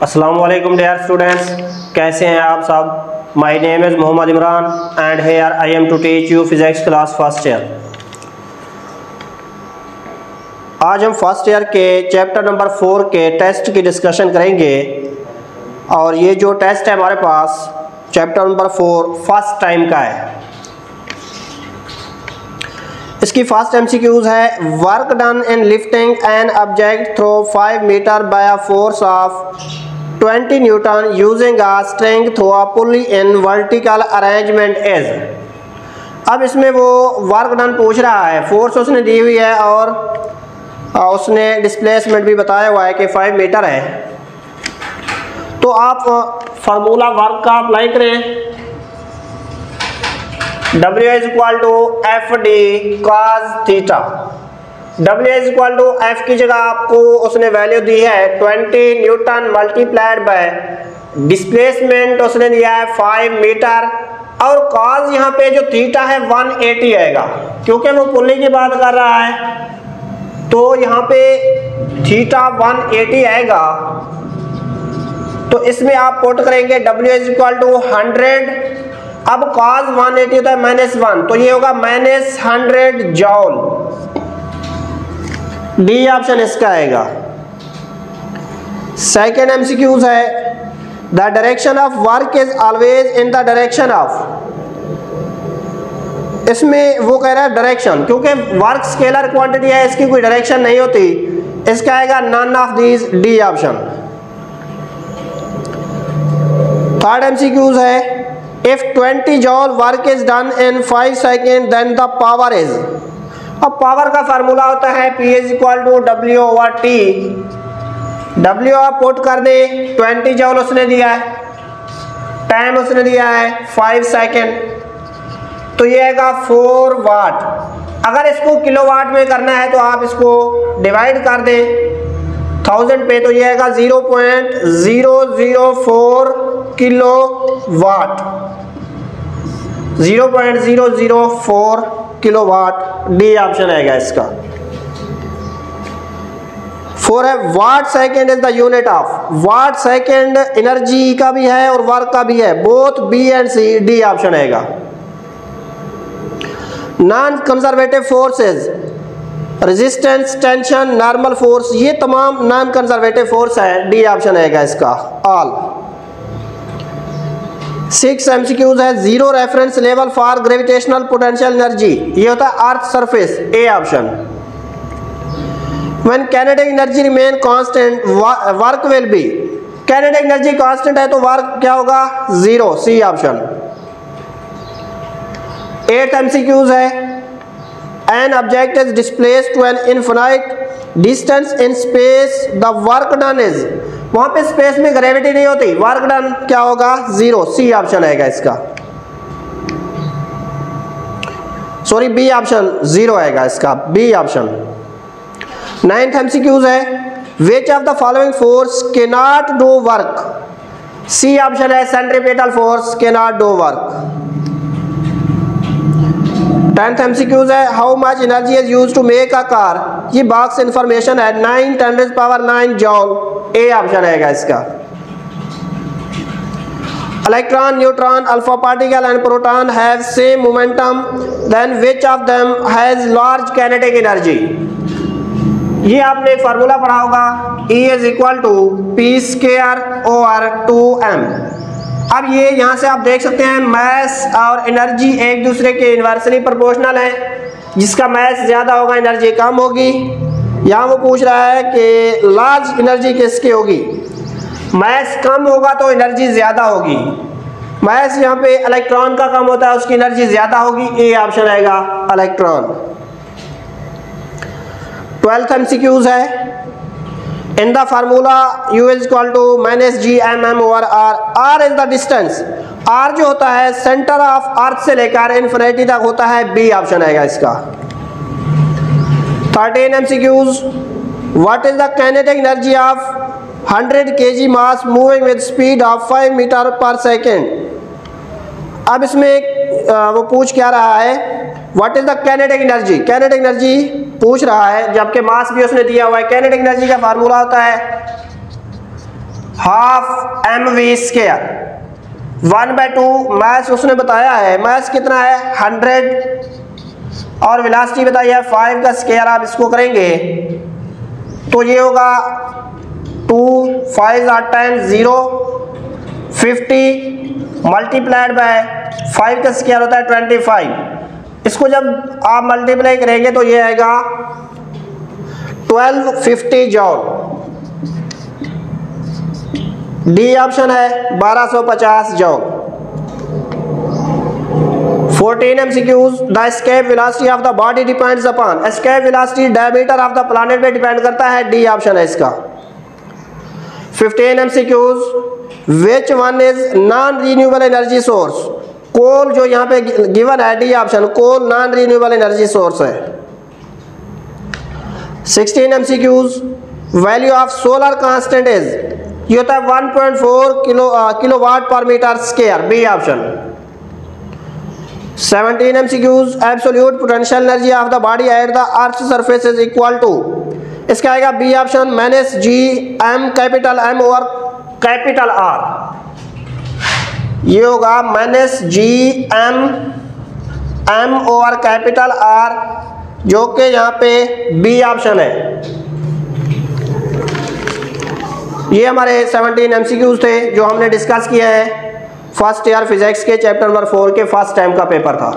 अस्सलाम वालेकुम dear students, कैसे हैं आप सब। My name is Mohammad Imran and here I am to teach you physics class first year. आज हम फर्स्ट ईयर के चैप्टर नंबर 4 के टेस्ट की डिस्कशन करेंगे। और ये जो टेस्ट है हमारे पास चैप्टर नंबर 4 फर्स्ट टाइम का है। इसकी फर्स्ट एमसीक्यूज है, work done in lifting an object through 5 metre by a force of 20 newton using a string through a pulley in vertical arrangement is. अब इसमें वो वर्क डन पूछ रहा है, फोर्स उसने दी हुई है और उसने डिस्प्लेसमेंट भी बताया हुआ है कि 5 मीटर है। तो आप फार्मूला वर्क का अप्लाई करें। W is equal to F D cos theta. W is equal to F की जगह आपको उसने वैल्यू दी है 20 न्यूटन मल्टीप्लाइड बाय डिस्प्लेसमेंट उसने दिया है 5 मीटर और कॉस यहाँ पे जो थीटा है 180 आएगा, क्योंकि वो पुल्ली की बात कर रहा है तो यहाँ पे थीटा 180 आएगा। तो इसमें आप पुट करेंगे W इज इक्वल टू 100। अब cos 180 होता है -1, तो ये होगा -100 जॉल। डी ऑप्शन इसका आएगा। सेकेंड एमसीक्यूज है, the direction of work is always in the direction of. इसमें वो कह रहा है डायरेक्शन, क्योंकि वर्क स्केलर क्वांटिटी है, इसकी कोई डायरेक्शन नहीं होती। इसका आएगा none of these, D option. Third MCQs है, if 20 joule work is done in 5 seconds then the power is। अब पावर का फार्मूला होता है P is equal to W over T। W आप पुट कर दे, 20 जॉल उसने दिया है, टाइम उसने दिया है 5 सेकेंड, तो ये आएगा 4 वाट। अगर इसको किलोवाट में करना है तो आप इसको डिवाइड कर दें 1000 पे, तो ये आएगा 0.004 kilo watt. 0.004 kilo watt, D option आएगा इसका। 4 है, watt second is the unit of. Watt second energy का भी है और वर्क का भी है, both B and C, D option आएगा। Non conservative forces, resistance, tension, normal force, ये तमाम नॉन कंजर्वेटिव फोर्स है, डी ऑप्शन आएगा इसका, ऑल। 6 एमसीक्यूज है, zero reference level for gravitational potential energy, ये होता है अर्थ surface, A option. When kinetic energy remain constant work will be. Kinetic energy constant है तो वर्क क्या होगा, 0, सी ऑप्शन। 8 एमसीक्यूज है, an object is displaced to an infinite distance in space, the work done is. वहां पे space में gravity नहीं होती, वर्क डन क्या होगा, 0, सी ऑप्शन आएगा इसका। सॉरी, बी ऑप्शन 0 आएगा इसका, बी ऑप्शन। 9th एमसीक्यूज है, which of the following force can not do work. C option है, centripetal force can not do work. 10th MCQs है, how much energy is used to make a car. ये box information है, 9×10⁹ joule, A option आएगा इसका। Electron, neutron, alpha particle and proton have same momentum, then which of them has large kinetic energy. ये आपने एक formula पढ़ा होगा, E is equal to P²/2m। अब ये यहाँ से आप देख सकते हैं मैस और एनर्जी एक दूसरे के इन्वर्सली प्रोपोर्शनल है, जिसका मैस ज़्यादा होगा एनर्जी कम होगी। यहाँ वो पूछ रहा है कि लार्ज एनर्जी किसकी होगी, मैस कम होगा तो एनर्जी ज़्यादा होगी। मैस यहाँ पे इलेक्ट्रॉन का कम होता है, उसकी एनर्जी ज़्यादा होगी, ए ऑप्शन आएगा, इलेक्ट्रॉन। 12th एमसीक्यूज है, in the formula U is equal to -gmm over r। r is the distance। r जो होता है सेंटर ऑफ अर्थ से लेकर इन्फिनिटी तक होता है, बी ऑप्शन आएगा इसका। 13 MCQs, what is the kinetic energy of 100 kg mass moving with speed of 5 meter per second। अब इसमें वो पूछ क्या रहा है, what is the kinetic energy. Kinetic energy पूछ रहा है, जबकि मास भी उसने दिया हुआ है। काइनेटिक एनर्जी का फार्मूला होता है हाफ mv²। 1/2 मास उसने बताया है, मास कितना है 100 और वेलोसिटी बताई है 5 का स्क्वायर। आप इसको करेंगे तो ये होगा 2 5 are 10 0 50 मल्टीप्लाइड बाय 5 का स्क्वायर होता है 25। इसको जब आप मल्टीप्लाई करेंगे तो ये आएगा 1250 जॉल। डी ऑप्शन है 1250 joule. 14 MCQs। The escape velocity of the body depends upon. Escape velocity diameter of the planet पे डिपेंड करता है, डी ऑप्शन है इसका। 15 MCQs। Which one is non renewable energy source. Coal जो यहाँ पे गिवन है, D option, coal non renewable energy source है। 16 MCQs। Value of solar constant is, ये होता है 1.4 kilowatt per metre square, B option. 17 MCQs। Absolute potential energy of the body at the earth surface is equal to, इसका आएगा B option, minus G M capital M over capital R. ये होगा minus G M over capital R, जो कि यहाँ पे B option है। ये हमारे 17 MCQs थे जो हमने डिस्कस किए हैं फर्स्ट ईयर फिजिक्स के चैप्टर नंबर 4 के फर्स्ट टाइम का पेपर था।